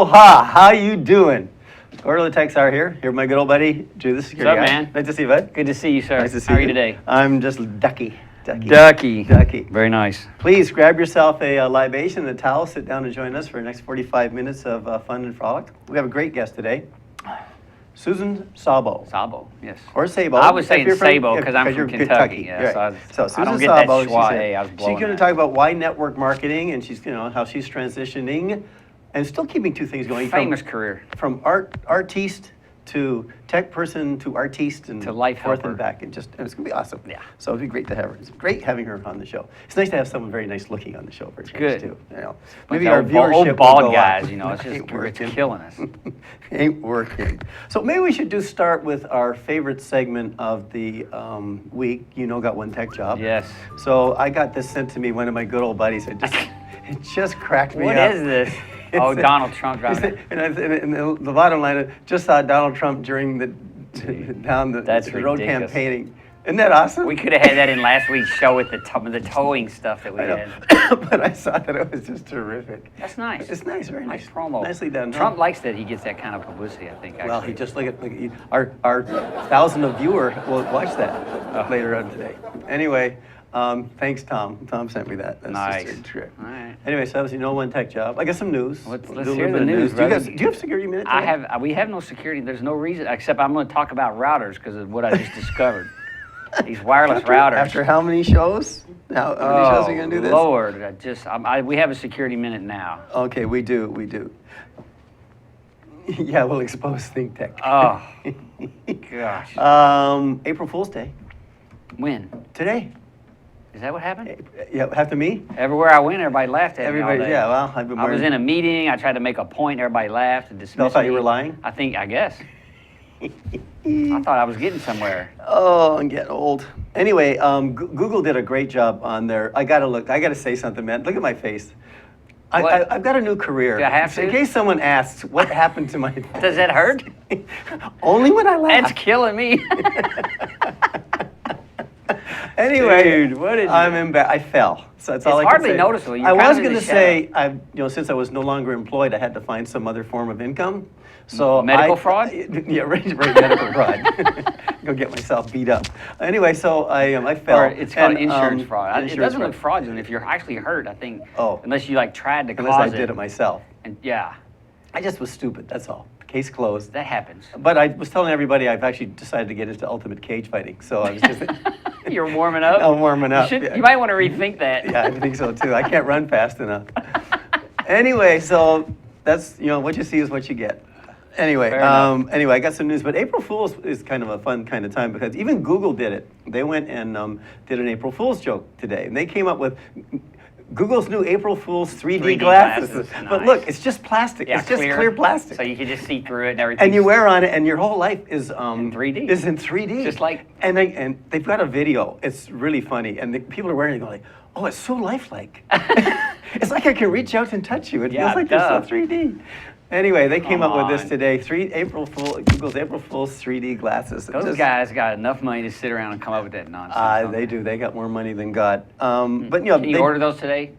Aloha, how you doing? Orla Techs are here with my good old buddy, Drew, the security What's guy. up, man? Nice to see you, bud. Good to see you, sir. Nice to see How are you today? I'm just ducky. Ducky. Very nice. Please grab yourself a libation and a towel, sit down and join us for the next 45 minutes of fun and frolic. We have a great guest today, Susan Szabo. Szabo, yes. Or Szabo. I was saying Szabo because I'm you're from Kentucky. Yeah, right. So I don't Susan get that Szabo, schwa A. I was she's blowing going to that. talk about why network marketing, and she's, how she's transitioning and still keeping two things going. Famous career. From artiste to tech person to artiste and to life forth helper. and back, and it's gonna be awesome. Yeah. So it'd be great to have her. It's great having her on the show. It's nice to have someone very nice looking on the show for a change Good. too. Maybe our viewership old bald will go guys, up. it's just Ain't working. it's killing us. Ain't working. So maybe we should start with our favorite segment of the week. Got one tech job. Yes. So I got this sent to me. One of my good old buddies. It just cracked me What up. is this? Oh, Donald Trump driving. And the bottom line is, just saw Donald Trump during the down the That's road ridiculous. campaigning. Isn't that awesome? We could have had that in last week's show with the towing stuff that we I know. had. But I saw that it was just terrific. That's nice. It's nice, very nice. promo. Nicely done. huh? Trump likes that he gets that kind of publicity, I think. Actually. Well, he just look at our 1,000 of viewer will watch that later on today. Anyway, thanks, Tom. Tom sent me that. That's Nice. just a trick. All right. Anyway, so that was one tech job. I got some news. Let's Do a little hear the bit of news, Do you, brother. do you have security minute? Today? We have no security. There's no reason, except I'm going to talk about routers because of what I just discovered. These wireless routers. After how many shows? How many shows are you gonna do this? Lord, we have a security minute now. Okay, we do. Yeah, we'll expose Think Tech. Oh, gosh. April Fool's Day. When? Today. Is that what happened? Yeah, after me? Everywhere I went, everybody laughed at Everybody, me all day. yeah, well, I've been I was wearing- in a meeting. I tried to make a point. Everybody laughed and dismissed They all thought you me. were lying? I guess. I thought I was getting somewhere. Oh, I'm getting old. Anyway, Google did a great job on their. I gotta say something, man. Look at my face. What? I've got a new career. Do I have to? In case someone asks, what happened to my face? Does that hurt? Only when I laugh. That's killing me. Anyway, Dude, what is I'm it? embarrassed. I fell. So that's all It's I can hardly say. noticeable. You're I kind was of in going the to say, since I was no longer employed, I had to find some other form of income. So Medical fraud? Yeah, right, medical fraud. Go get myself beat up. Anyway, so I fell. Or it's called And, insurance fraud. It insurance doesn't fraud. look fraudulent if you're actually hurt, I think. Oh. Unless you tried to Unless cause I did it myself. And yeah, I just was stupid. That's all. Case closed. that happens. But I was telling everybody I've actually decided to get into ultimate cage fighting. So I was just. You're warming up. I'm warming up. You, yeah. you might want to rethink that. Yeah, I think so too. I can't run fast enough. Anyway, so that's what you see is what you get. Anyway, Fair enough. I got some news. But April Fool's is kind of a fun kind of time because even Google did it. They went and did an April Fool's joke today, and they came up with Google's new April Fool's 3D glasses. But Nice. look, it's just plastic. Yeah, it's just clear plastic. So you can just see through it and everything. And you wear on it, and your whole life is in 3D. Is in 3D. Just like- and they've got a video. It's really funny, and the people are wearing it, going like, "Oh, it's so lifelike. It's like I can reach out and touch you. It Yeah, feels like you're so duh. 3D." Anyway, they came Come up with this on. today. Google's April Fool's 3D glasses. Those guys got enough money to sit around and come up with that nonsense. don't They do. They got more money than God. But Can you they, order those today?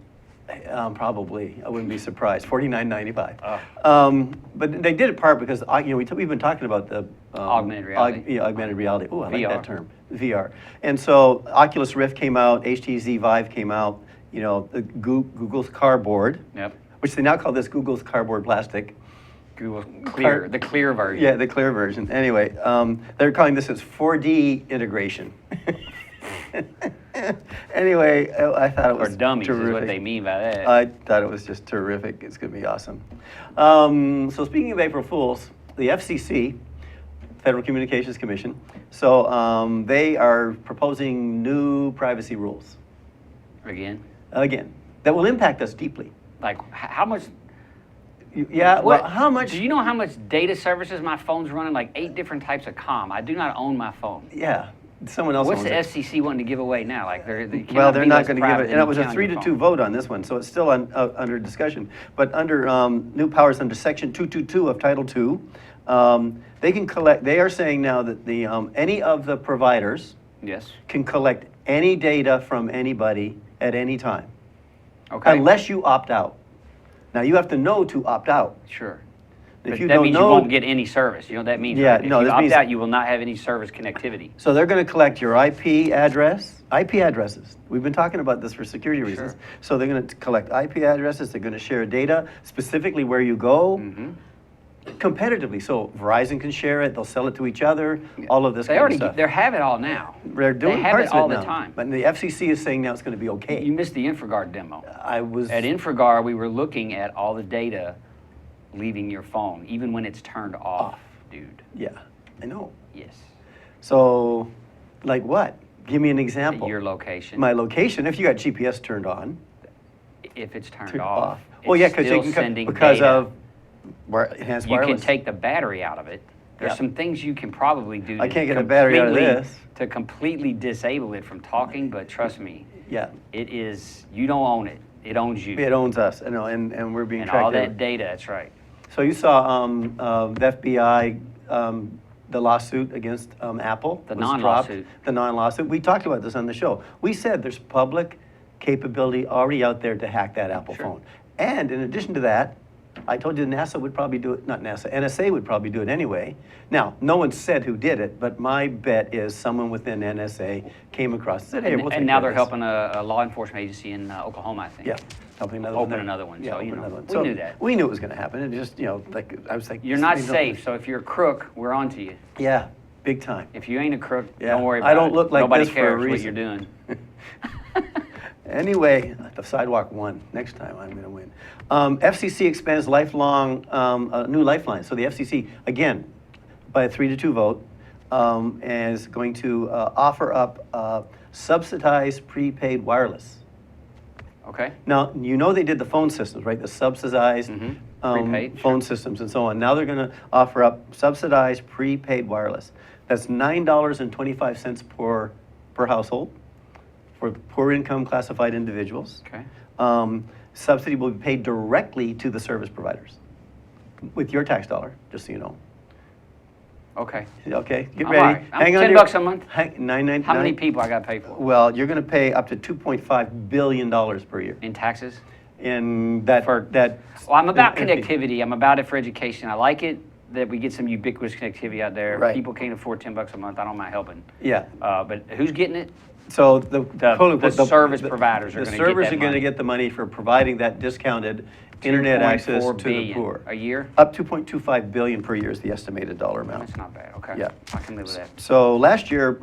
Probably. I wouldn't be surprised. $49.95. Oh. But they did it part because we've been talking about the Augmented reality. augmented reality. Oh, I like VR. that term. VR. And so Oculus Rift came out, HTC Vive came out. Google's Cardboard, Yep. which they now call this Google's Cardboard Plastic. Google Clear, the clear version. Yeah, the clear version. Anyway, they're calling this as 4D integration. Anyway, I thought it Or was dummies terrific. is what they mean by that. I thought it was just terrific. It's going to be awesome. So speaking of April Fools, the FCC, Federal Communications Commission, so they are proposing new privacy rules. Again? Again, that will impact us deeply. Like, how much? Yeah, well, how much? Do you know how much data services my phone's running? Like 8 different types of comm. I do not own my phone. Yeah, someone else What's owns the it. FCC wanting to give away now? Like Well, they're not going to give it, and it was a 3-2 vote. vote on this one, so it's still under discussion. But under new powers under Section 222 of Title II, they can collect. They are saying now that the any of the providers Yes. can collect any data from anybody at any time, Okay. unless you opt out. Now you have to know to opt out. Sure. If But you that don't means know, you won't get any service. You know what that means? Yeah, right? no, If this you opt means- out, you will not have any service connectivity. so they're going to collect your IP address, IP addresses. We've been talking about this for security reasons. Sure. So they're going to collect IP addresses. They're going to share data, specifically where you go, Mm-hmm. competitively. So Verizon can share it. They'll sell it to each other. All of this They kind already of stuff. they have it all now. They're doing they have parts it all of it the now. time. But the FCC is saying now it's going to be okay. You missed the InfraGard demo. I was. At InfraGard, we were looking at all the data leaving your phone, even when it's turned off, dude. Yeah, I know. Yes. So, like what? Give me an example. Your location. My location. If you got GPS turned on. If it's turned Turned off. Well, it's yeah, because still you can sending because data. of enhanced You wireless. can take the battery out of it. There's Yeah. some things you can probably do. I to can't get a battery out of completely- this. To completely disable it from talking, but trust me, Yeah, it is. You don't own it. It owns you. it owns us. I know, and we're being and tracked. all that everywhere. data. That's right. So you saw the FBI, the lawsuit against Apple. The was non-lawsuit. dropped. The non-lawsuit. We talked about this on the show. We said there's public capability already out there to hack that Apple Sure. phone. And in addition to that, I told you NASA would probably do it, not NASA, NSA would probably do it anyway. Now, no one said who did it, but my bet is someone within NSA came across and said, hey, we'll take And now care they're of this. helping a law enforcement agency in Oklahoma, I think. Yeah, helping another Open one. another one, so, open you know, another one. we So knew that. We knew it was going to happen. It just, like, I was like. You're not they don't- safe, so if you're a crook, we're on to you. Yeah, big time. If you ain't a crook, Yeah, don't worry about I it. don't look like Nobody this for a cares what reason. you're doing. Anyway, the sidewalk won. Next time I'm going to win. FCC expands lifelong, new lifeline. So the FCC, again, by a 3-2 vote, is going to offer up subsidized prepaid wireless. Okay? Now, you know they did the phone systems, right? The subsidized Mhm. Prepaid, phone systems and so on. Now they're going to offer up subsidized prepaid wireless. That's $9.25 per household for poor income classified individuals. Okay. Subsidy will be paid directly to the service providers with your tax dollar, just so you know. Okay. Okay, get I'm ready. all right. I'm Hang on. $10 a month. $9.99. How many people I got to pay for? Well, you're going to pay up to $2.5 billion per year. In taxes? In that, For- that. Well, I'm about in- connectivity. I'm about it for education. I like it that we get some ubiquitous connectivity out there. Right. People can't afford $10 a month. I don't mind helping. Yeah. But who's getting it? So the quote unquote, the service providers are the gonna get servers that are going to money. get the money for providing that discounted internet access 2.4 to the billion poor. a year? Up 2.25 billion per year is the estimated dollar amount. That's not bad. Okay. Yeah. I can live with that. So last year,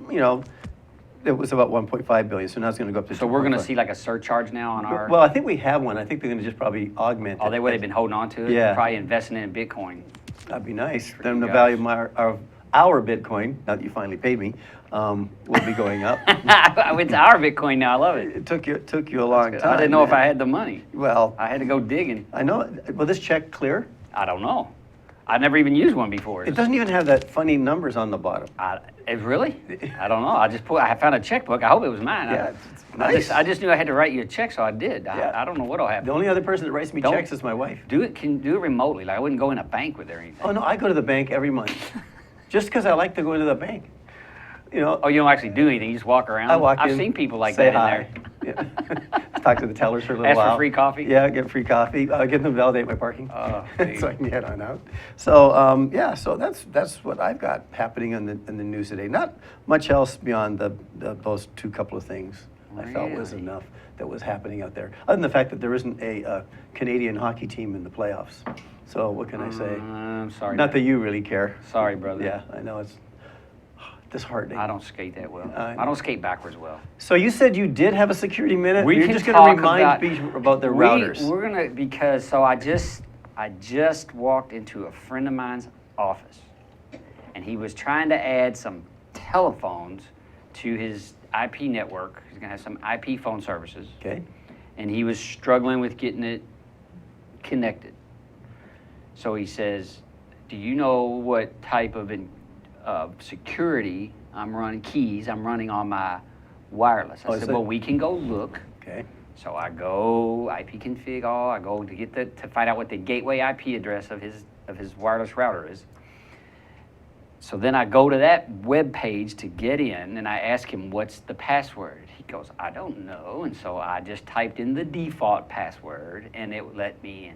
it was about 1.5 billion. So now it's going to go up to. So we're going to 2.5. see like a surcharge now on our. Well, I think we have one. I think they're going to just probably augment Oh, it. they've been holding on to it. Yeah. Probably investing in Bitcoin. That'd be nice. For Then you the guys. value of our Bitcoin, now that you finally paid me, will be going up. It's our Bitcoin now. I love it. It took you a long time. I didn't know if man. I had the money. Well, I had to go digging. I know. Will this check clear? I don't know. I never even used one before. It doesn't even have that funny numbers on the bottom. Really? I don't know. I found a checkbook. I hope it was mine. Yeah, it's I nice. I just knew I had to write you a check, so I did. Yeah. I don't know what'll happen. The only other person that writes me Don't- checks is my wife. Do it remotely. Like I wouldn't go in a bank with it or anything. Oh no, I go to the bank every month, just because I like to go to the bank. Oh, you don't actually do anything. You just walk around. I walk in. I've seen people like say that hi. in there. Yeah. Talk to the tellers for a little Ask for while. free coffee? Yeah, get free coffee. Get them to validate my parking, Oh, so I can get on out. So yeah, so that's what I've got happening in the news today. Not much else beyond those couple of things I felt was Really? enough that was happening out there. Other than the fact that there isn't a Canadian hockey team in the playoffs. So what can I say? I'm sorry. Not that you really care. Sorry, brother. Yeah, I know it's disheartening. I don't skate that well. I I don't skate backwards well. So you said you did have a security minute. We You're can just going to talk remind about- people about their We- routers. We're gonna because so I just walked into a friend of mine's office, and he was trying to add some telephones to his IP network. He's gonna have some IP phone services, Okay. and he was struggling with getting it connected. So he says, "Do you know what type of security I'm running on my wireless?" I Oh, is said, it- "Well, we can go look." Okay. So I go IP config all. I go to get to find out what the gateway IP address of his wireless router is. So then I go to that web page to get in, and I ask him what's the password. He goes, "I don't know," and so I just typed in the default password, and it let me in.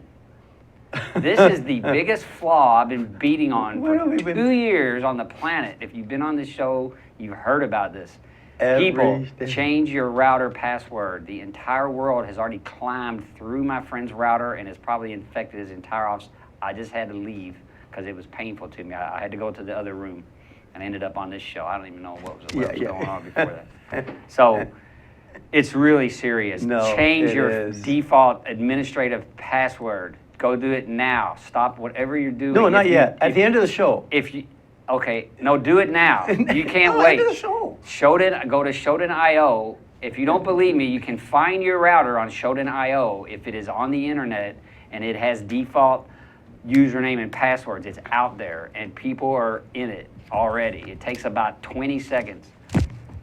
This is the biggest flaw I've been beating on Where have for we been? 2 years on the planet. If you've been on this show, you've heard about this. Every People, day. change your router password. The entire world has already climbed through my friend's router and has probably infected his entire office. I just had to leave because it was painful to me. I had to go to the other room and ended up on this show. I don't even know what was going on before that. So it's really serious. No, Change it your is. default administrative password. Go do it now. Stop whatever you're doing. No, not If you- yet. At if- the end of the show. If you, okay, no, do it now. You can't No, wait. End of the show. Shodan, go to Shodan.io. If you don't believe me, you can find your router on Shodan.io if it is on the internet and it has default username and passwords. It's out there and people are in it already. It takes about 20 seconds.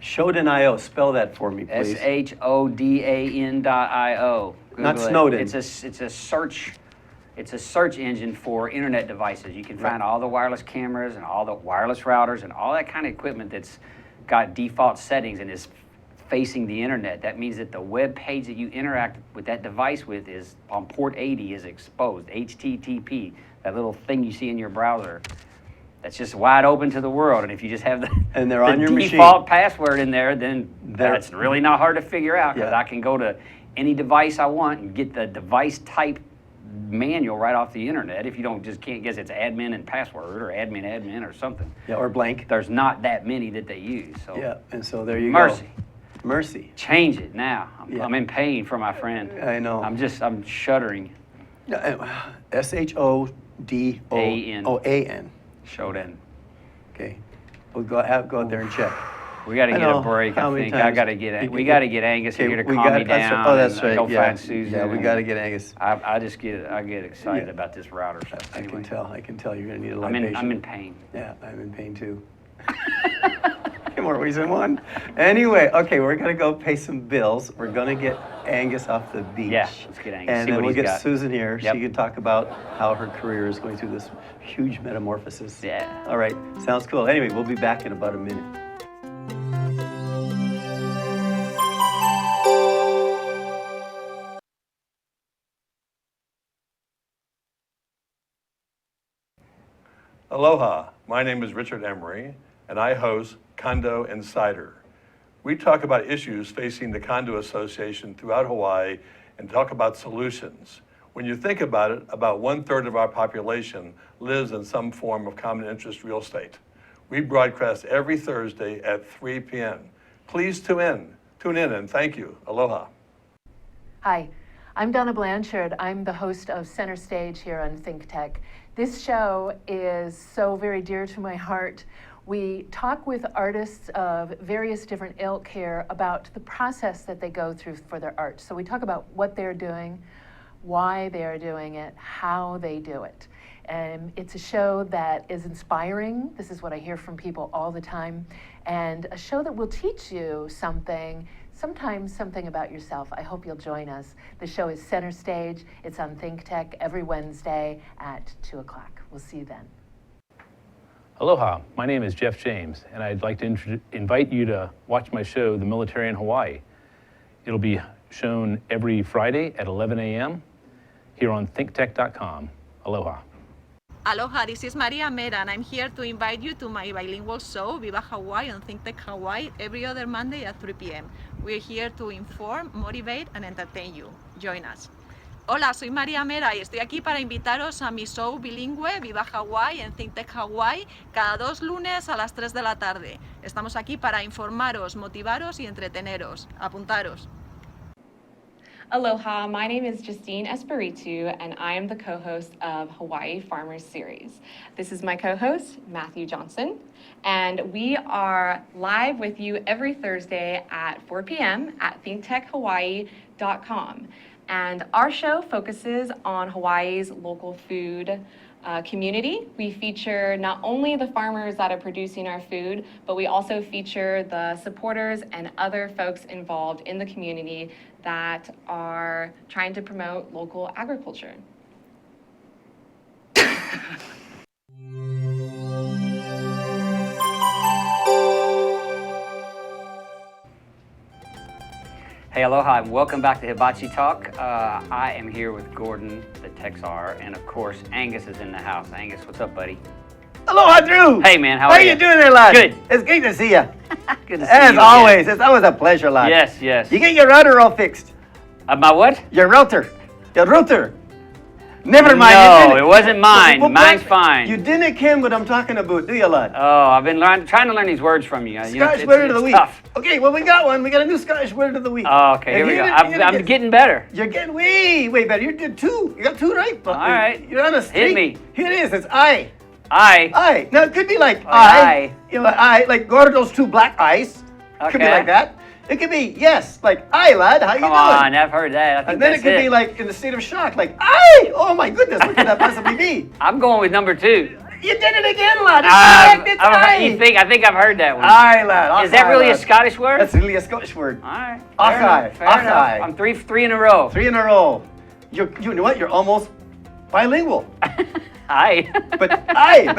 Shodan.io. Spell that for me, please. SHODAN.io. Not Google it. Snowden. It's a search engine for internet devices. You can find all the wireless cameras and all the wireless routers and all that kind of equipment that's got default settings and is facing the internet. That means that the web page that you interact with that device with is on port 80 is exposed. HTTP, that little thing you see in your browser. That's just wide open to the world. And if you just have the, And they're on your machine. default password in there, then that's really not hard to figure out because Yeah. I can go to any device I want and get the device type manual right off the internet. If you can't guess it's admin and password or admin or something. Yeah, or blank. There's not that many that they use. So Yeah, and so there you mercy. go. Mercy. Change it now. Yeah. I'm in pain for my friend. I know. I'm shuddering. SHODOAN. Oh, A-N. Shodan. Okay. We'll go out there and check. We got to I get know. a break. How I many think times- we got to get Angus Okay, here to we calm got- me that's down. right. Oh, that's and right. Go Yeah. find Susan. Yeah, we got to get Angus. I get excited Yeah. about this router. So I anyway. can tell you're going to need a I'm libation. in pain. Yeah, I'm in pain too. More ways than one. Anyway, okay, we're gonna go pay some bills. We're gonna get Angus off the beach. Yeah, let's get Angus. And See then what we'll he's get got. Susan here. Yep. She can talk about how her career is going through this huge metamorphosis. Yeah. All right, sounds cool. Anyway, we'll be back in about a minute. Aloha, my name is Richard Emery, and I host Condo Insider. We talk about issues facing the condo association throughout Hawaii and talk about solutions. When you think about it, about 1/3 of our population lives in some form of common interest real estate. We broadcast every Thursday at 3 p.m. Please tune in and thank you. Aloha. Hi, I'm Donna Blanchard. I'm the host of Center Stage here on Think Tech. This show is so very dear to my heart. We talk with artists of various different ilk here about the process that they go through for their art. So we talk about what they're doing, why they're doing it, how they do it. And it's a show that is inspiring. This is what I hear from people all the time. And a show that will teach you something, sometimes something about yourself. I hope you'll join us. The show is Center Stage. It's on Think Tech every Wednesday at 2 o'clock. We'll see you then. Aloha, my name is Jeff James, and I'd like to invite you to watch my show, The Military in Hawaii. It'll be shown every Friday at 11 a.m. here on thinktech.com. Aloha. Aloha, this is Maria Mera, and I'm here to invite you to my bilingual show, Viva Hawaii on Think Tech Hawaii, every other Monday at 3 p.m. We're here to inform, motivate, and entertain you. Join us. Hola, soy María Mera y estoy aquí para invitaros a mi show bilingüe Viva Hawaii en Think Tech Hawaii cada 2 lunes a las 3 de la tarde. Estamos aquí para informaros, motivaros y entreteneros. Apuntaros. Aloha, my name is Justine Espiritu, and I am the co-host of Hawaii Farmers Series. This is my co-host, Matthew Johnson, and we are live with you every Thursday at 4 p.m. at thinktechhawaii.com. And our show focuses on Hawaii's local food community. We feature not only the farmers that are producing our food, but we also feature the supporters and other folks involved in the community that are trying to promote local agriculture. Hey, aloha, and welcome back to Hibachi Talk. I am here with Gordon, the Texar, and of course, Angus is in the house. Angus, what's up, buddy? Aloha, Drew. Hey, man, how How are you you? doing there, lad? Good. It's great to see you. Good to see As you always, again. it's always a pleasure, lad. Yes, yes. You get your router all fixed. My what? Your router. Your router. Never mind. No, you didn't- it wasn't mine. Well, Mine's but fine. You didn't ken what I'm talking about, do you, lad? Oh, I've been trying to learn these words from you. You know, Scottish it's- word of the it's week. tough. Okay, well, we got one. We got a new Scottish word of the week. Oh, okay, here And we go. you I'm didn't getting better. You're getting way better. You did two. You got two right. But All right. You're on a streak. me. Here it is. It's I. I. Now, it could be like I. You know, I, like Gordo's two black eyes. Could be Okay. like that. It could be, yes, like, I, lad, how you Come doing? on, I've heard that. I think And then it that's could be like in the state of shock, like, I! Oh my goodness, what could that possibly be? I'm going with number 2. You did it again, lad. It's correct, it's I. I think I've heard that one. Aye, lad. Is that aye, really a lad. Scottish word? That's really a Scottish word. All right. Aye, Fair enough. aye. I'm three in a row. 3 in a row. You know what? You're almost bilingual. Aye. But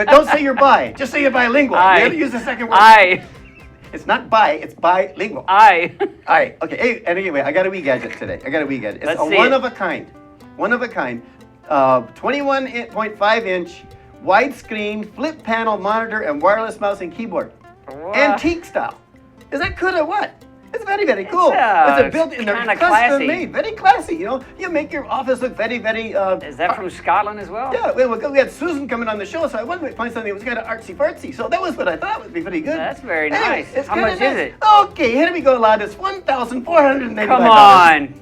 don't say you're bi. Just say you're bilingual. Aye. You have to use the second word. Aye. It's not bi, it's bilingual. Aye. Alright, okay. Hey, and anyway, I got a wee gadget today. It's Let's a see one it. of a kind. 21.5 inch widescreen flip panel monitor and wireless mouse and keyboard. What? Antique style. Is that good or what? It's very, very cool. It's a built-in, they're kinda custom classy. made, very classy. You know, you make your office look very, very. Is that from Scotland as well? Yeah, we had Susan coming on the show, so I wanted to find something that was kind of artsy fartsy. So that was what I thought would be pretty good. That's very Anyway, nice. it's How kinda much is nice. it? Okay, here we go, lad. It's $1,485. Come on.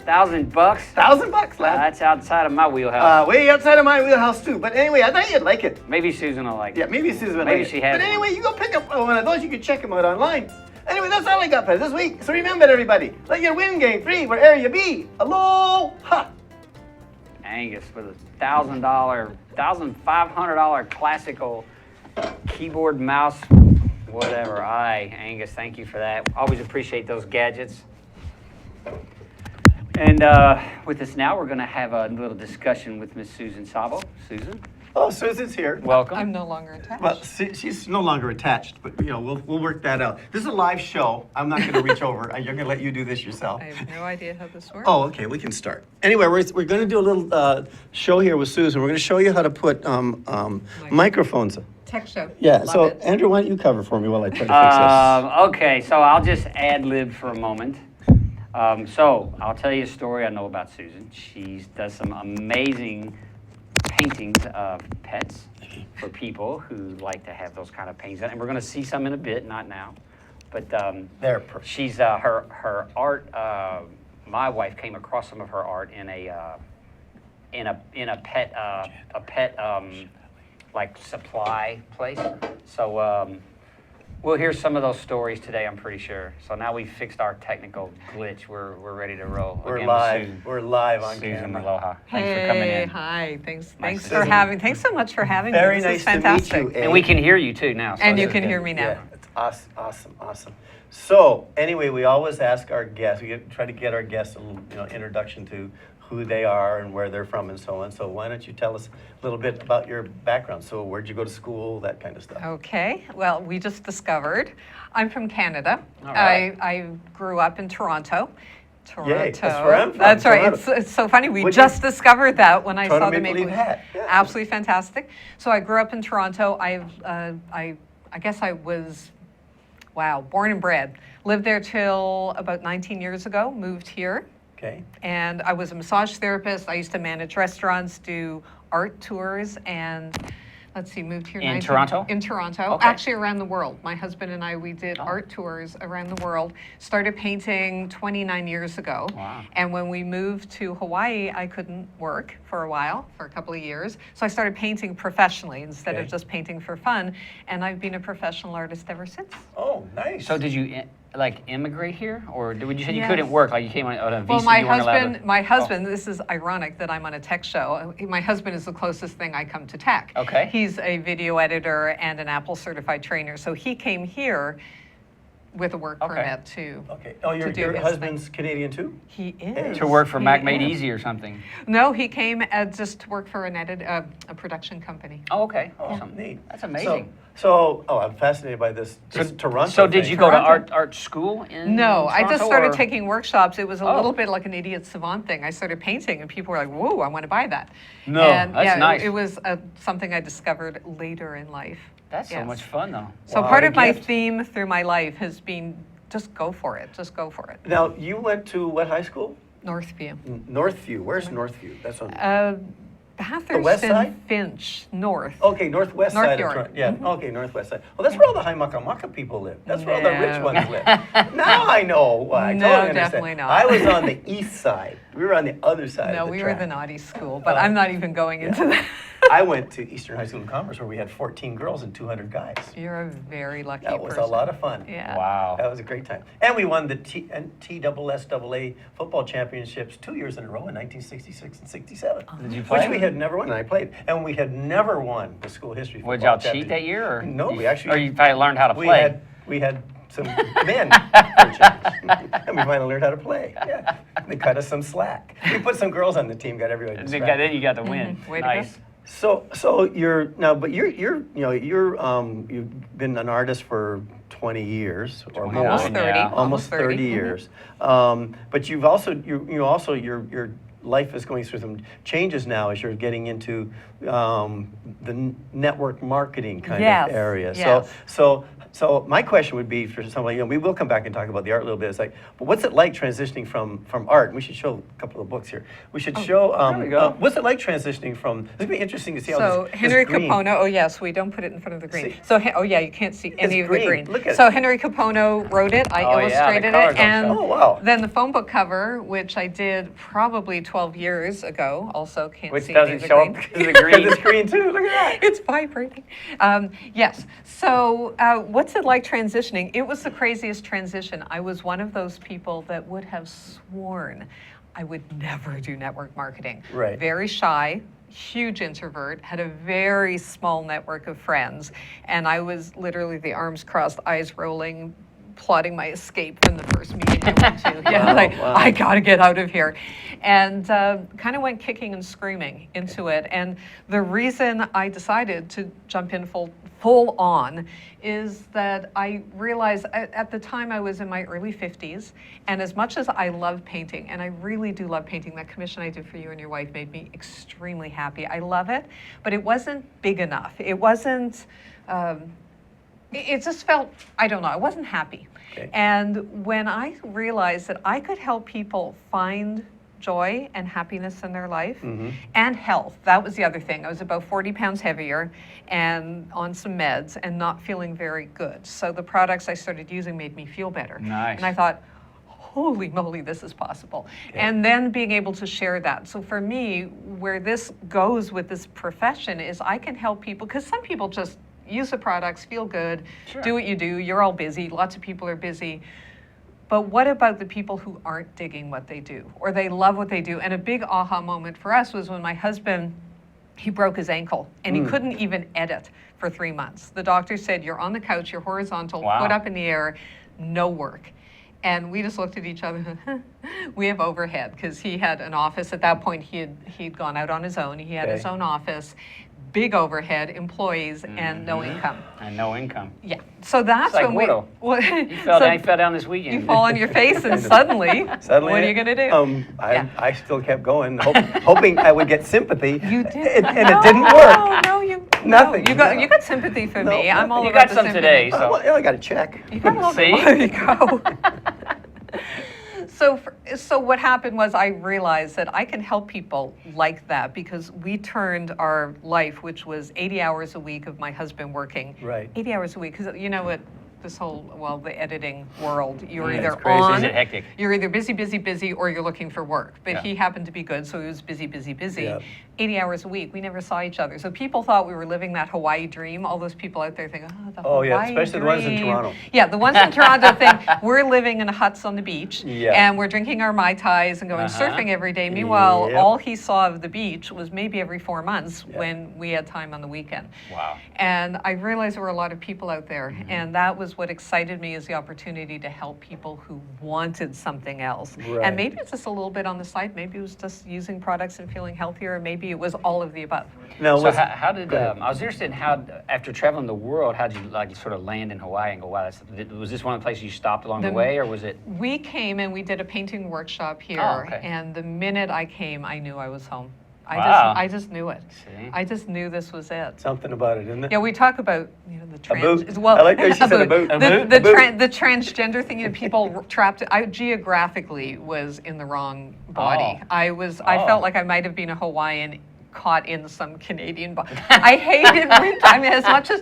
$1,000 bucks? $1,000, lad. That's outside of my wheelhouse. Way outside of my wheelhouse too. But anyway, I thought you'd like it. Maybe Susan will like it. Yeah, maybe Susan would Maybe like she it. has But one. anyway, you go pick up one of those. You can check them out online. Anyway, that's all I got for this week. So remember, everybody, let your win game free wherever you be. Aloha. Angus with a $1,500 classical keyboard, mouse, whatever. Aye, Angus, thank you for that. Always appreciate those gadgets. And with us now, we're going to have a little discussion with Miss Susan Szabo. Susan, Oh, Susan's here. welcome. I'm no longer attached. Well, she's no longer attached, but you know we'll work that out. This is a live show. I'm not going to reach over. I'm going to let you do this yourself. I have no idea how this works. Oh, okay. We can start. Anyway, we're going to do a little show here with Susan. We're going to show you how to put microphones. Tech show. Yeah. Love So it. Andrew, why don't you cover for me while I try to fix Okay, so I'll just ad-lib for a moment. So I'll tell you a story I know about Susan. She does some amazing paintings of pets for people who like to have those kind of paintings. And we're going to see some in a bit, not now. But They're perfect. she's her art. My wife came across some of her art in a pet like supply place. So we'll hear some of those stories today, I'm pretty sure. So now we've fixed our technical glitch. We're ready to roll. We're Again with live. Susan. We're live on Susan, camera. aloha. Thanks for coming Hey, in. hi. Thanks Nice for to having. Thanks so much for having Very me. nice This is to meet fantastic. you. And we can hear you too now. So And you that's can good. hear me now. Yeah, it's awesome. So anyway, we always ask our guests. Try to get our guests a little, introduction to who they are and where they're from and so on. So why don't you tell us a little bit about your background? So where'd you go to school? That kind of stuff. Okay. Well, we just discovered. I'm from Canada. All right. I grew up in Toronto. Yay, that's where I'm from, That's right. Toronto. It's so funny. We Would just you- discovered that when I Toronto saw the Maple Maple Leaf Leaf hat. Yeah. Absolutely fantastic. So I grew up in Toronto. I guess I was, born and bred. Lived there till about 19 years ago. Moved here. Okay. And I was a massage therapist. I used to manage restaurants, do art tours, and moved here In Toronto? In Toronto, Okay. actually around the world. My husband and I, we did art tours around the world. Started painting 29 years ago. Wow. And when we moved to Hawaii, I couldn't work for a couple of years. So I started painting professionally instead of Okay. just painting for fun. And I've been a professional artist ever since. Oh, nice. So did you immigrate here, or would you say you Yes. couldn't work? Like you came on a visa? Well, my you weren't allowed husband, to- this is ironic that I'm on a tech show. My husband is the closest thing I come to tech. Okay. He's a video editor and an Apple certified trainer. So he came here with a work Okay. permit to. Okay. Oh, your do his husband's Canadian too? He is. To work for He Mac Made is. Easy or something. No, he came just to work for a production company. Oh, okay. Oh, Awesome. neat. That's amazing. So, I'm fascinated by this Toronto So did thing. you go to Toronto? art school in No, I just Toronto, started or- taking workshops. It was a Oh. little bit like an idiot savant thing. I started painting, and people were like, "Whoa, I want to buy that." No, and that's yeah, nice. It was something I discovered later in life. That's so Yes. much fun, though. So Wow, part what a of my gift. theme through my life has been just go for it. Just go for it. Now, you went to what high school? Northview. Northview. Where's Northview? That's on. Bathurst west and side? Finch, north. Okay, northwest North side York. of Toronto. Yeah, okay, northwest side. Well, that's where all the high Maka people live. That's where all the rich No. ones live. Now I know why. I No, totally understand. definitely not. I was on the east side. We were on the other side No, of the we track. were the naughty school, but I'm not even going into that. I went to Eastern High School in Commerce where we had 14 girls and 200 guys. You're a very lucky That was person. a lot of fun. Yeah. Wow. That was a great time. And we won the TSSAA football championships 2 years in a row in 1966 and 67. Did you play? Which we had never won, and I played. And we had never won the school history football Would y'all championship. cheat that year, or No, we actually... or you probably learned how to we play? had some men for a change. And we finally learned how to play. Yeah. They cut us some slack. We put some girls on the team, got everybody distracted. Then you got the win. Way to go. Nice. So you're now, but you've been an artist for 20 years or 20 more. Almost Yeah. 30. Almost 30 years. But you've also your life is going through some changes now as you're getting into the network marketing kind Yes, of area. yes. So my question would be for somebody, we will come back and talk about the art a little bit. It's like, but what's it like transitioning from art? And we should show a couple of books here. We should show, there we go. what's it like transitioning from, this would be interesting to see how So this Henry green. Capono, oh yes, we don't put it in front of the green. See. So, oh yeah, you can't see any of the green. green. Look at so it. Henry Capono wrote it, I Oh, yeah, the illustrated colors it, don't and show. Oh, wow. then the phone book cover, which I did probably 12 years ago, also can't Which see any doesn't of the show green. up because of the Because green. it's green too, look at that. It's vibrating. Yes. So, what's it like transitioning? It was the craziest transition. I was one of those people that would have sworn I would never do network marketing. Right. Very shy, huge introvert, had a very small network of friends, and I was literally the arms crossed, eyes rolling, plotting my escape from the first meeting I went to. Yeah, Wow, like, wow. I gotta get out of here. And kind of went kicking and screaming into it. And the reason I decided to jump in full on is that I realized at the time I was in my early 50s, and as much as I love painting, and I really do love painting, that commission I did for you and your wife made me extremely happy. I love it, but it wasn't big enough. It wasn't, it just felt, I don't know, I wasn't happy. Okay. And when I realized that I could help people find joy and happiness in their life and health, that was the other thing. I was about 40 pounds heavier and on some meds and not feeling very good. So the products I started using made me feel better. Nice. And I thought, holy moly, this is possible. And then being able to share that. So for me, where this goes with this profession is I can help people, because some people just use the products, feel good, do what you do, you're all busy, lots of people are busy. But what about the people who aren't digging what they do, or they love what they do? And a big aha moment for us was when my husband, he broke his ankle and he couldn't even edit for 3 months. The doctor said, you're on the couch, you're horizontal, Wow. foot up in the air, no work. And we just looked at each other. We have overhead, because he had an office. At that point, he'd gone out on his own. He had his Okay. own office, big overhead, employees, and no income. And no income. Yeah. So that's It's like when Widow. we. He fell down this weekend. You fall on your face, and suddenly, Suddenly, what are you going to do? Yeah. I still kept going, hoping I would get sympathy. You did, and it didn't work. No, you. Nothing, No, no. you got sympathy for No, me. I'm all You about got the some sympathy. today, so. Well, I got a check. You got a little See? bit. There you go. So what happened was I realized that I can help people like that, because we turned our life, which was 80 hours a week of my husband working. Right. 80 hours a week, because you know what, this whole, the editing world, you're Yeah, either it's crazy. on, Is it hectic? you're either busy, or you're looking for work. But Yeah. he happened to be good, so he was busy. Yeah. 80 hours a week, we never saw each other. So people thought we were living that Hawaii dream. All those people out there think, oh, the Oh, Hawaii yeah, especially the ones in dream. Toronto. Yeah, the ones in Toronto think we're living in huts on the beach, Yeah. and we're drinking our Mai Tais and going surfing every day. Meanwhile, Yep. all he saw of the beach was maybe every 4 months Yeah. when we had time on the weekend. Wow. And I realized there were a lot of people out there, and that was was what excited me, is the opportunity to help people who wanted something else. Right. And maybe it's just a little bit on the side. Maybe it was just using products and feeling healthier. Or maybe it was all of the above. Now, So what's- how did, go ahead. I was interested in how, after traveling the world, how did you like sort of land in Hawaii and go, wow, was this one of the places you stopped along the way, or was it? We came and we did a painting workshop here. Oh, okay. And the minute I came, I knew I was home. Wow. I just knew it. See? I just knew this was it. Something about it, isn't it? Yeah, we talk about, you know, the boot. trans. Well, I like that she said a boot. The, A boot. the, A boot. the transgender thing, and people trapped. I geographically was in the wrong body. Oh. I felt like I might have been a Hawaiian caught in some Canadian body. I hated winter. I mean, as much as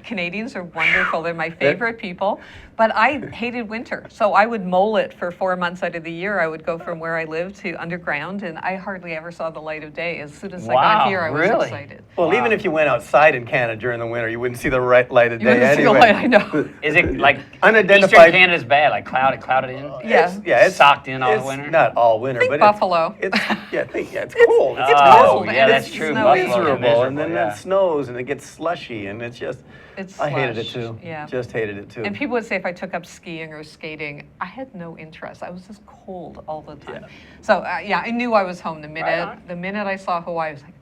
Canadians are wonderful, they're my favorite people, but I hated winter. So I would mole it for 4 months out of the year. I would go from where I lived to underground, and I hardly ever saw the light of day. As soon as I Wow, got here, I was really? excited. Well, even if you went outside in Canada during the winter, you wouldn't see the right light of You day wouldn't see the anyway. light, I know. Is it like Unidentified- Eastern Canada's bad, like clouded in? Yeah. Yeah, it's Socked in all it's winter? Not all winter, Think but Buffalo. It's it's cold. It's Oh, cold. yeah, and that's it's true. snowy. Buffalo's Miserable, and then yeah. it snows and it gets slushy, and it's just. It's I hated it slush, too. yeah. Just hated it too. And people would say if I took up skiing or skating, I had no interest. I was just cold all the time. Yeah. So yeah, I knew I was home the minute on. the minute I saw Hawaii. I was like,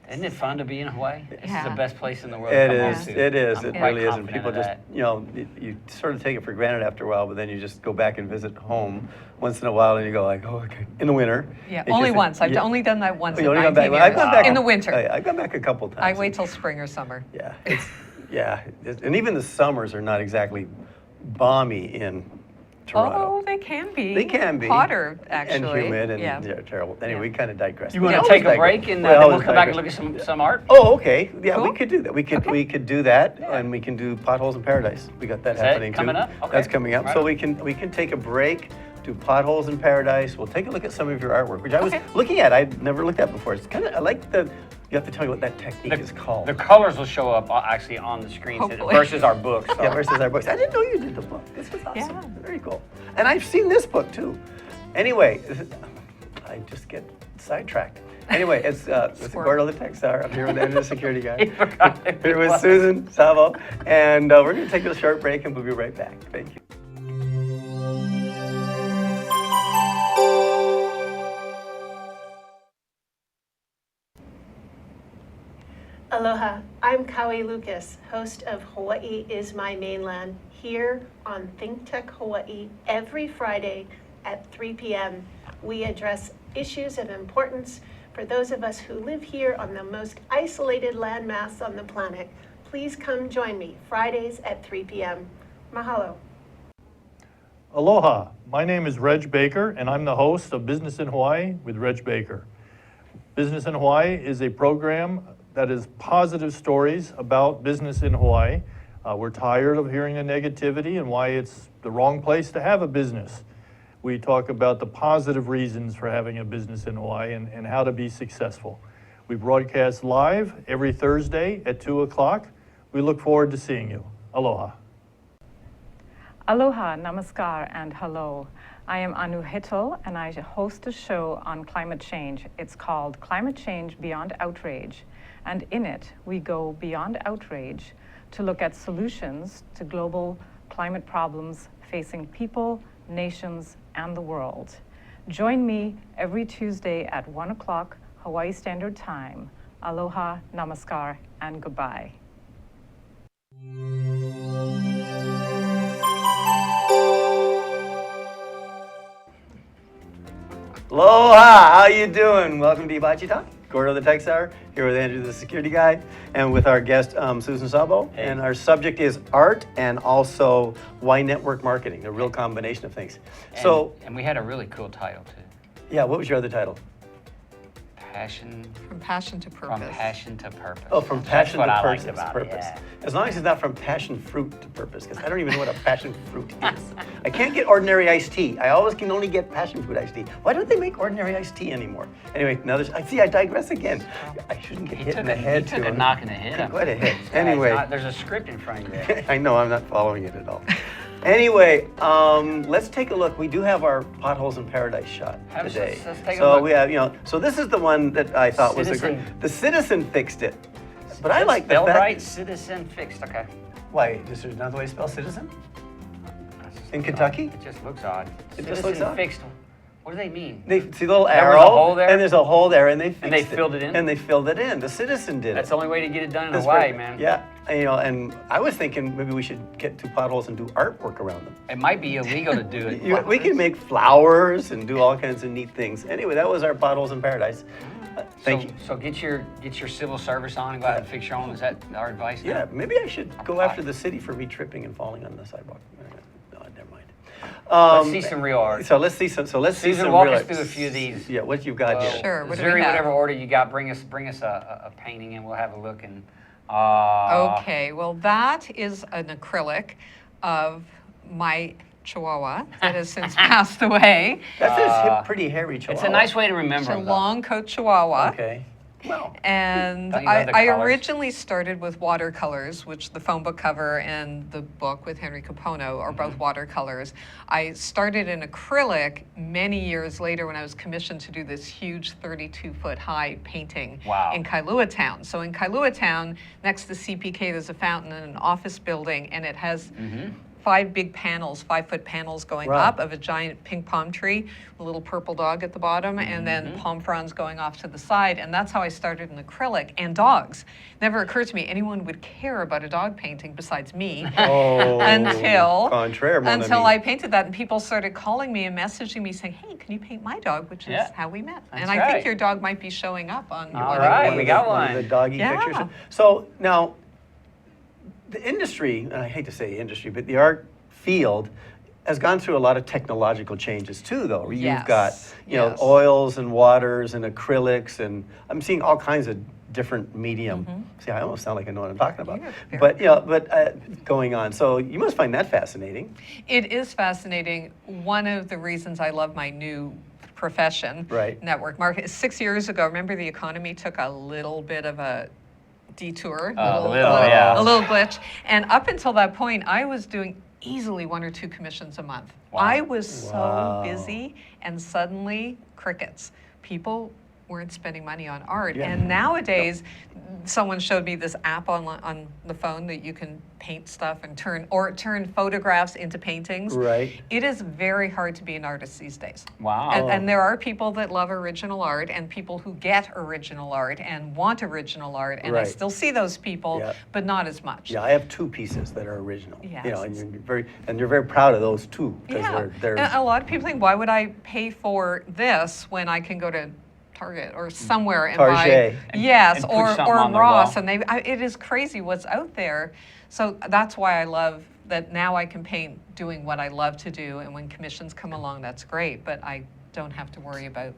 Isn't it fun to be in Hawaii? This is Yeah. the best place in the world It to come is. home to. It is. I'm It quite really is. And confident people of just, that. you know, you sort of take it for granted after a while, but then you just go back and visit home once in a while, and you go like, oh, okay. In the winter. yeah, it's only just- once. I've yeah. only done that once Oh, in you only 19 gone back. years. Well, I've gone back in the winter. I've gone back a couple times. I wait till spring or summer. Yeah, and even the summers are not exactly balmy in Toronto. Oh, they can be. They can be hotter, actually. and humid and yeah. terrible. Anyway, we kind of digress. You We want to always take a digress. break and We then we'll always come back and look digress. at some art? Oh, okay. Yeah, we Cool. could do that. We could do that, and we can do Potholes in Paradise. We got that Is that happening coming too. up? Okay. That's coming up. So Right. we can take a break, do Potholes in Paradise. We'll take a look at some of your artwork, which I was Okay. looking at. I'd never looked at before. It's kind of I like the. You have to tell me what that technique is called. The colors will show up actually on the screen Hopefully. versus our books. So. Yeah, versus our books. I didn't know you did the book. This was awesome. Yeah. Very cool. And I've seen this book too. Anyway, I just get sidetracked. Anyway, it's Gordo the Tech Star. I'm here with Andrew, the security guy. You forgot who Here it with was. Susan Szabo, and we're going to take a short break, and we'll be right back. Thank you. Aloha, I'm Kaui Lucas, host of Hawaii is My Mainland, here on Think Tech Hawaii every Friday at 3 p.m. We address issues of importance for those of us who live here on the most isolated landmass on the planet. Please come join me Fridays at 3 p.m. Mahalo. Aloha, my name is Reg Baker, and I'm the host of Business in Hawaii with Reg Baker. Business in Hawaii is a program that is positive stories about business in Hawaii. We're tired of hearing the negativity and why it's the wrong place to have a business. We talk about the positive reasons for having a business in Hawaii and how to be successful. We broadcast live every Thursday at 2 o'clock. We look forward to seeing you. Aloha. Aloha, namaskar, and hello. I am Anu Hittel, and I host a show on climate change. It's called Climate Change Beyond Outrage, and in it, we go beyond outrage to look at solutions to global climate problems facing people, nations, and the world. Join me every Tuesday at 1 o'clock Hawaii Standard Time. Aloha, namaskar, and goodbye. Aloha, how you doing? Welcome to Ibachi Talk. Gordo the Tech Star, here with Andrew the security guy, and with our guest Susan Szabo. Hey. And our subject is art and also why network marketing, a real combination of things. And we had a really cool title too. Yeah, what was your other title? Passion From passion to purpose. from passion to purpose. Oh, from That's passion what to I liked purpose. about it, yeah. As long as it's not from passion fruit to purpose, because I don't even know what a passion fruit is. I can't get ordinary iced tea. I always can only get passion fruit iced tea. Why don't they make ordinary iced tea anymore? Anyway, now I digress again. I shouldn't get hit in the head He took too. a knock in the head. Quite a hit. Yeah, Anyway. there's a script in front of you there. I know, I'm not following it at all. Anyway, let's take a look. We do have our Potholes in Paradise shot today. Let's take a so look. we have, so this is the one that I thought was Citizen. the Citizen fixed it. But I like the Spelled fact. right, citizen fixed, okay. Why? Is there another way to spell citizen? In Kentucky? It just looks odd. It just Citizen looks odd. fixed. What do they mean? They see the little There was arrow, a hole there? and there's a hole there, and they fixed And they filled it in? And they filled it in. The citizen did That's it. the only way to get it done in That's Hawaii, right. man. Yeah, and I was thinking maybe we should get 2 potholes and do artwork around them. It might be illegal to do it. We can make flowers and do all kinds of neat things. Anyway, that was our potholes in paradise. Thank you. So get your civil service on and go out and fix your own. Is that our advice? now? Yeah, maybe I should go after the city for me tripping and falling on the sidewalk. No, never mind. Let's see some real art. So let's see some. So let's see Susan, some walk real us art. through a few of these. Yeah, what you've got here. Sure, what do we Missouri, have? whatever order you got, bring us a painting and we'll have a look. And Okay, well, that is an acrylic of my Chihuahua that has since passed away. That's a pretty hairy chihuahua. It's a nice way to It's remember a them, though. long coat Chihuahua. Okay. Well. And Don't you love the I colors? originally started with watercolors, which the phone book cover and the book with Henry Capono are both watercolors. I started in acrylic many years later when I was commissioned to do this huge 32-foot high painting Wow. in Kailua Town. So in Kailua Town, next to CPK, there's a fountain and an office building, and it has 5 big panels, 5-foot panels going Right. up of a giant pink palm tree, a little purple dog at the bottom, and then palm fronds going off to the side. And that's how I started in acrylic and dogs. Never occurred to me anyone would care about a dog painting besides me Oh. until mon ami. I painted that, and people started calling me and messaging me saying, "Hey, can you paint my dog?" Which is Yeah. how we met. That's And I right. think your dog might be showing up on. All one of right, the- we got One of the one. doggy Yeah. pictures. So now, the industry, and I hate to say industry, but the art field has gone through a lot of technological changes too, though. You've Yes, got, yes. oils and waters and acrylics, and I'm seeing all kinds of different medium. See, I almost sound like I know what I'm talking about. You're But going on. So you must find that fascinating. It is fascinating. One of the reasons I love my new profession, Right. network marketing, 6 years ago, remember the economy took a little bit of a detour, A little, yeah. a little glitch. And up until that point, I was doing easily 1 or 2 commissions a month. Wow. I was so Wow. busy, and suddenly crickets. People weren't spending money on art. Yeah. And nowadays, someone showed me this app on the phone that you can paint stuff and turn photographs into paintings. Right. It is very hard to be an artist these days. Wow. And there are people that love original art and people who get original art and want original art. And I Right. still see those people, Yeah. but not as much. Yeah, I have 2 pieces that are original. Yes. And you're very proud of those too, because Yeah. they're And a lot of people think, why would I pay for this when I can go to Target or somewhere and buy? Target. Yes, and put or something on the Ross, wall. and it is crazy what's out there. So that's why I love that now I can paint doing what I love to do, and when commissions come along, that's great. But I don't have to worry about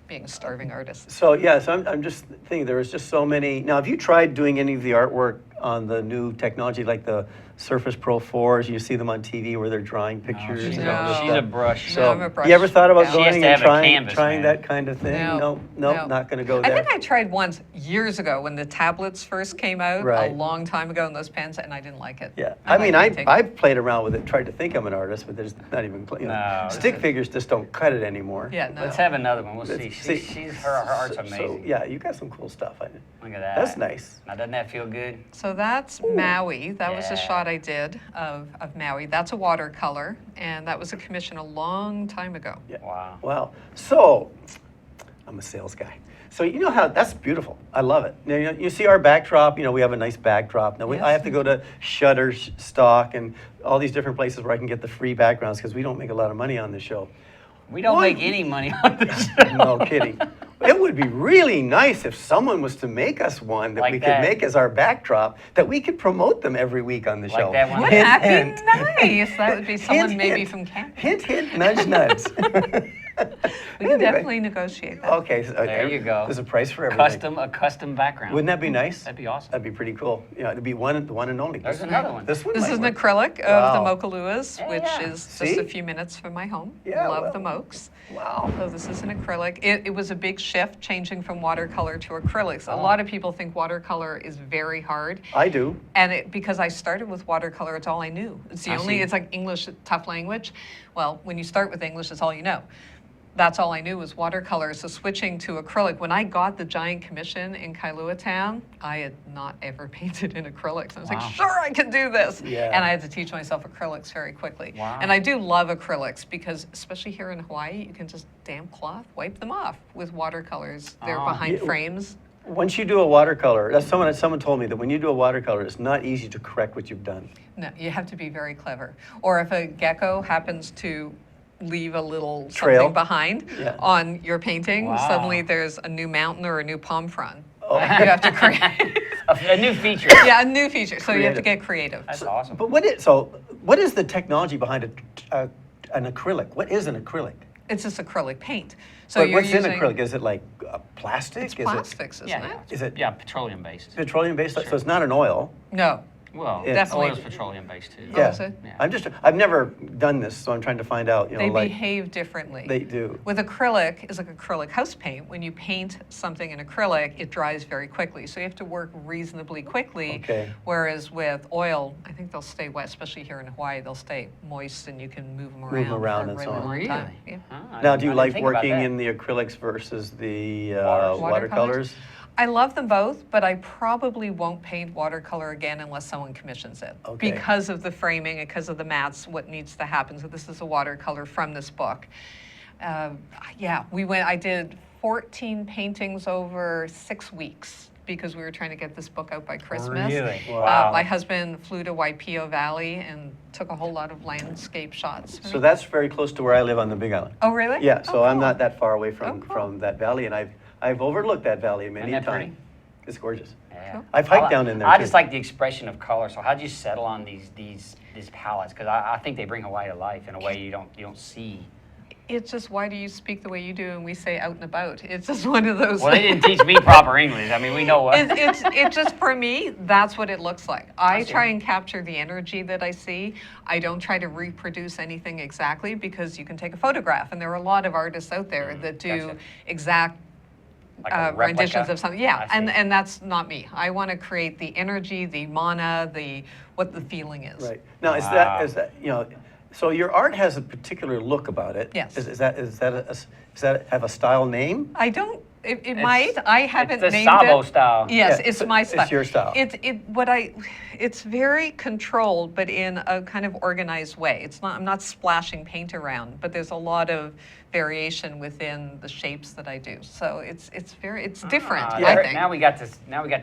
being a starving artist. So yes, I'm just thinking there was just so many. Now, have you tried doing any of the artwork on the new technology, like the Surface Pro 4s? You see them on TV where they're drawing pictures. she's and all this a- she's stuff. a brush. No, I'm a brush You ever thought about gal. She has going to and have a trying canvas, trying man. that kind of thing? No, No, not going to go I there. think I tried once years ago when the tablets first came out, Right. a long time ago, in those pens, and I didn't like it. Yeah, I I like mean, painting. I played around with it, tried to think I'm an artist, but there's not even No, stick this is- figures just don't cut it anymore. Yeah, no. Let's have another one. We'll see. Let's see. Her art's So, amazing. yeah, you got some cool stuff. Look at that. That's nice. Now, doesn't that feel good? So that's Maui. That was Yeah. a shot I did of Maui. That's a watercolor, and that was a commission a long time ago. Yeah. Wow. Wow. So, I'm a sales guy. So you know how that's beautiful. I love it. Now, you see our backdrop. We have a nice backdrop. Now I have to go to Shutterstock and all these different places where I can get the free backgrounds because we don't make a lot of money on this show. We don't Why- make any money on this show. No kidding. It would be really nice if someone was to make us one that Like we that. could make as our backdrop, that we could promote them every week on the Like show. that one. Wouldn't that Hint, be hint. nice? That would be someone Hint, maybe hint. from Canada. Hint, hint, nudge, nudge. We can definitely negotiate that. Okay, so There you go. There's a price for everything. A custom background. Wouldn't that be nice? That'd be awesome. That'd be pretty cool. It'd be one and only. There's another one. This one This might is an work. acrylic of Wow. the Mokaluas, Yeah, which yeah. is See? just a few minutes from my home. Yeah, Love well. the Mokes. Wow. So this is an acrylic. It was a big shift changing from watercolor to acrylics. Oh. A lot of people think watercolor is very hard. I do. And because I started with watercolor, it's all I knew. It's I see. it's like English, tough language. Well, when you start with English, it's all you know. that's all I knew was watercolor. So switching to acrylic, when I got the giant commission in Kailua Town, I had not ever painted in acrylics. I was Wow. like, sure, I can do this. Yeah. And I had to teach myself acrylics very quickly. Wow. And I do love acrylics because, especially here in Hawaii, you can just damp cloth, wipe them off with watercolors. They're Oh. behind Yeah. frames. Once you do a watercolor, that's someone told me that when you do a watercolor, it's not easy to correct what you've done. No, you have to be very clever. Or if a gecko happens to leave a little Trail. something behind Yeah. on your painting, Wow. suddenly there's a new mountain or a new palm frond. Oh. You have to create. A new feature. Yeah, a new feature. So you have to Creative. get creative. That's awesome. But what is the technology behind an acrylic? What is an acrylic? It's just acrylic paint. So But you're what's using in acrylic? Is it like plastic? It's Is plastics, isn't Yeah, it? Is it- yeah, petroleum based. it petroleum based? So it's not an oil. No. Well, It's- Definitely. oil's petroleum based too. Oh, Yeah. is it? Yeah. I've never done this, so I'm trying to find out. You know, They like behave differently. they do. With acrylic, is like acrylic house paint. When you paint something in acrylic, it dries very quickly. So you have to work reasonably quickly. Okay. Whereas with oil, I think they'll stay wet, especially here in Hawaii, they'll stay moist and you can move them around, around for a and really so on. long Really? time. Yeah. Now, do you I didn't like think about working that. in the acrylics versus the Watercolors. watercolors? I love them both, but I probably won't paint watercolor again unless someone commissions it. Okay. Because of the framing and because of the mats, what needs to happen. So this is a watercolor from this book. Yeah, I did 14 paintings over 6 weeks because we were trying to get this book out by Christmas. Really? Wow. My husband flew to Waipio Valley and took a whole lot of landscape shots. for So me. that's very close to where I live on the Big Island. Oh, really? Yeah, so Oh, I'm cool. not that far away from, Oh, cool. from that valley, and I've overlooked that valley many Isn't a that time. pretty? It's gorgeous. Yeah. I've hiked down in there I too. just like the expression of color. So how'd you settle on these palettes? Because I think they bring Hawaii to life in a way you don't see. It's just, why do you speak the way you do and we say out and about? It's just one of those. Well, they didn't teach me proper English. I mean, we know what. It's just, for me, that's what it looks like. I see. try and capture the energy that I see. I don't try to reproduce anything exactly because you can take a photograph, and there are a lot of artists out there that do gotcha. exact Like a replica? renditions of something. Yeah, I see. and that's not me. I want to create the energy, the mana, what the feeling is. Right. Now, Wow. is that, you know, so your art has a particular look about it. Yes. Does that have a style name? I don't. It might. I haven't it's the named Szabo it. style. Yes, Yeah, it's so my it's style. your style. It's very controlled, but in a kind of organized way. It's not. I'm not splashing paint around, but there's a lot of variation within the shapes that I do. So it's different. Ah, I there- think. Now we got to And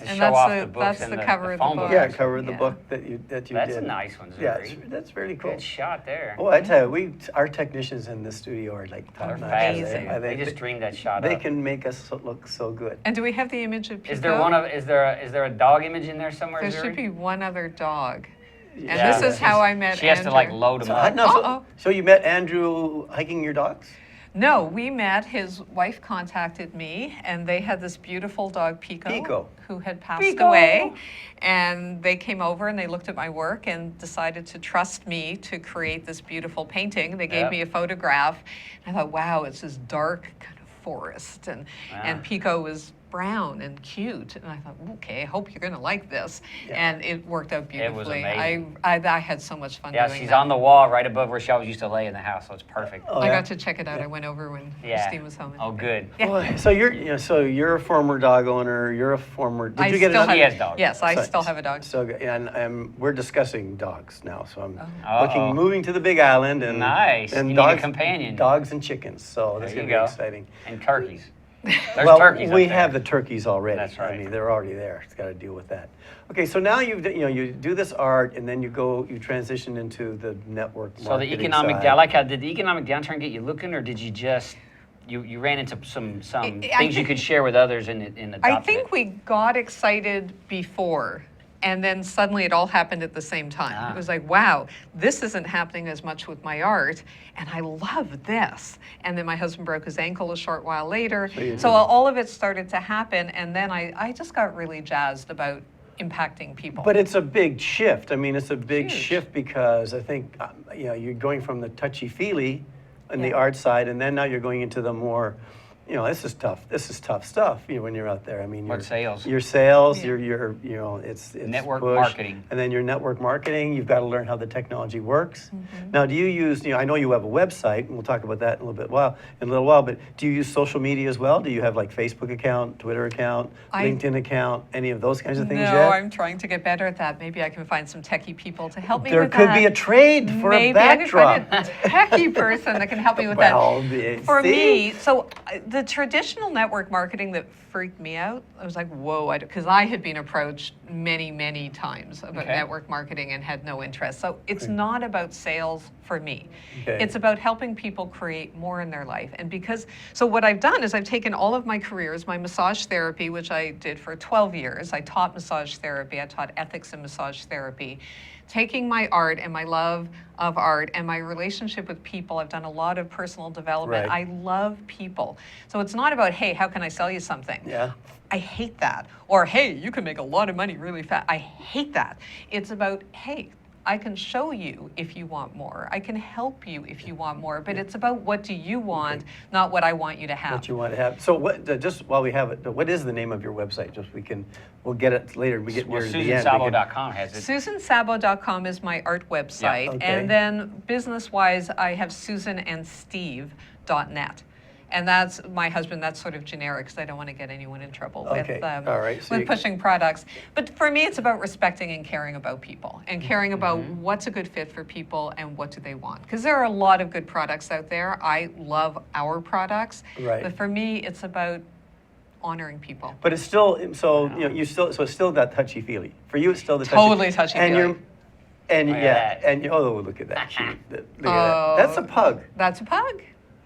show that's off the- the books that's and the the cover of the phone book. books. Yeah, cover of the Yeah. book that you That's did. a nice one, Yeah, Zuri. that's really cool. Good shot there. Oh, I tell you, our technicians in the studio are like They're top notch. fast. Amazing. They just dreamed that shot They up. can make us look so good. And do we have the image of Pico? Is there a dog image in there somewhere? There Zuri? should be one other dog. And Yeah. this is how I met She has Andrew. to like load them So, up. no, Uh-oh. so you met Andrew hiking your dogs? No, we met. His wife contacted me, and they had this beautiful dog, Pico, who had passed away. And they came over and they looked at my work and decided to trust me to create this beautiful painting. They gave Yep. me a photograph. And I thought, wow, it's this dark kind of forest, and Pico was brown and cute. And I thought, okay, I hope you're going to like this. Yeah. And it worked out It was beautifully. amazing. I had so much fun Yeah, doing she's that. on the wall right above where she always used to lay in the house, so it's perfect. Oh, I yeah? got to check it out. I went over when Yeah. Christine was home. Oh, good. Yeah. Boy, so you're a former dog owner. You're a former. Did I you get still another? He has dogs. Yes, I So- still have a dog. So good. And we're discussing dogs now. So I'm Uh-oh. moving to the Big Island and Nice. and You need a dogs, companion. Dogs and chickens. So that's There gonna you be go. exciting. And turkeys. There's Well, turkeys up we there. have the turkeys already. That's I right. mean, they're already there. It's got to deal with that. Okay, so now you do this art, and then you transition into the network So the marketing economic, side. I like how, did the economic downturn get you looking, or did you just, you ran into some I things you could share with others in adopting I think it? we got excited before, and then suddenly it all happened at the same time. Ah. It was like, wow, this isn't happening as much with my art, and I love this. And then my husband broke his ankle a short while later. So all of it started to happen, and then I just got really jazzed about impacting people. But it's a big shift. I mean, it's a big Huge. shift because I think you're going from the touchy-feely on the Yeah. art side, and then now you're going into the more, you know, this is tough. This is tough stuff. You know, when you're out there. I mean, What sales? Your sales, your you know, it's Network push, marketing. and then your network marketing. You've got to learn how the technology works. Now, do you use? You know, I know you have a website, and we'll talk about that in a little while. But do you use social media as well? Do you have like Facebook account, Twitter account, LinkedIn account, any of those kinds of things No, yet? I'm trying to get better at that. Maybe I can find some techie people to help me There with could that. be a trade for a backdrop. Maybe I can find a techie person that can help me with Well, that. For see? me, so the traditional network marketing that freaked me out, I was like, whoa, because I had been approached many, many times about Okay. network marketing and had no interest. So it's not about sales for me. Okay. It's about helping people create more in their life. And so what I've done is I've taken all of my careers, my massage therapy, which I did for 12 years. I taught massage therapy, I taught ethics in massage therapy. Taking my art and my love of art and my relationship with people, I've done a lot of personal development. Right. I love people. So it's not about, hey, how can I sell you something? Yeah. I hate that. Or, hey, you can make a lot of money really fast. I hate that. It's about, hey, I can show you if you want more. I can help you if you want more. But it's about what do you want, not what I want you to have. What you want to have. So what? Just while we have it, what is the name of your website? Just we'll get it later. We get Well, near the end. We can- SusanSabo.com has it. SusanSabo.com is my art website. Yeah, okay. And then business-wise, I have SusanandSteve.net. And that's my husband, that's sort of generic because I don't want to get anyone in trouble Okay, with, all right, so with you- pushing products. But for me, it's about respecting and caring about people and caring about Mm-hmm. what's a good fit for people and what do they want. Because there are a lot of good products out there. I love our products. Right. But for me, it's about honoring people. But it's still so you know so it's still that touchy feely. For you, it's still the Totally touchy-feely. And you're and Look at yeah that. and oh look at that cute. Look at Oh. that. That's a pug. That's a pug.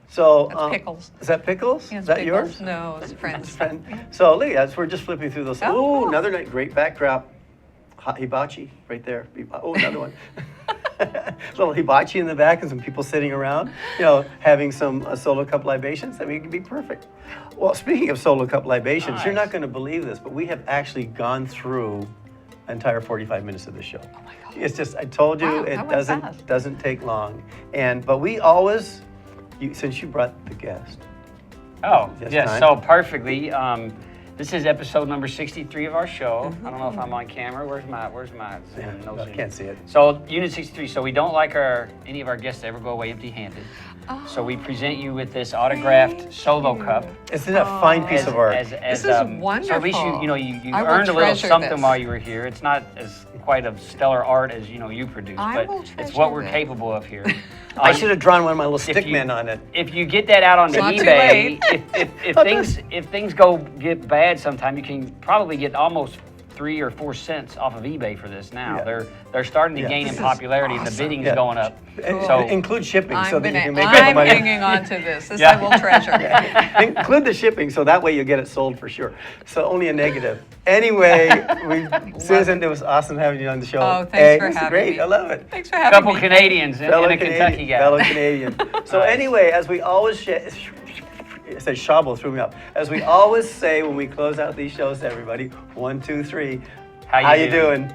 So That's Pickles. Is that Pickles? Yeah, Is it's that Pickles. yours? No, it's friends. Friend. So look at that. We're just flipping through those. Oh, Oh, cool. another night, great backdrop. Hibachi right there. Oh, another one. Little hibachi in the back and some people sitting around, you know, having some solo cup libations. I mean, it could be perfect. Well, speaking of solo cup libations, you're Nice. not going to believe this, but we have actually gone through the entire 45 minutes of the show. Oh my God. It's just, I told you, Wow, it that went fast. doesn't take long. But we always, since you brought the guest. Oh, Just yes, time. so perfectly. This is episode number 63 of our show. I don't know if I'm on camera. Where's my Yeah, no no, Zoom. can't see it. So unit 63. So we don't like any of our guests to ever go away empty-handed. So we present you with this autographed solo cup. Isn't that a fine piece of art? This is So at least wonderful. you I will earned a little treasure something this. while you were here. It's not as quite of stellar art as you produce, I but will it's treasure what we're this. capable of here. I should have drawn one of my little if stick you- men on it. If you get that out on Not too eBay, late. if things get bad sometime, you can probably get almost 3 or 4 cents off of eBay for this now. Yeah. They're starting to Yeah. gain This in is popularity and the awesome. bidding's Yeah. going up. So include shipping so that you can make more I'm money. hanging on to this. This Yeah. I will treasure. Include the shipping so that way you get it sold for sure. So only a negative. Anyway, Susan, it was awesome having you on the show. Oh, thanks Hey, for this is having great. me. I love it. Thanks for having Couple me. Canadians and a Kentucky guy. Fellow Canadian. So Nice. anyway, as we always it says Szabo threw me up. As we always say when we close out these shows to everybody, 1, 2, 3. How you doing?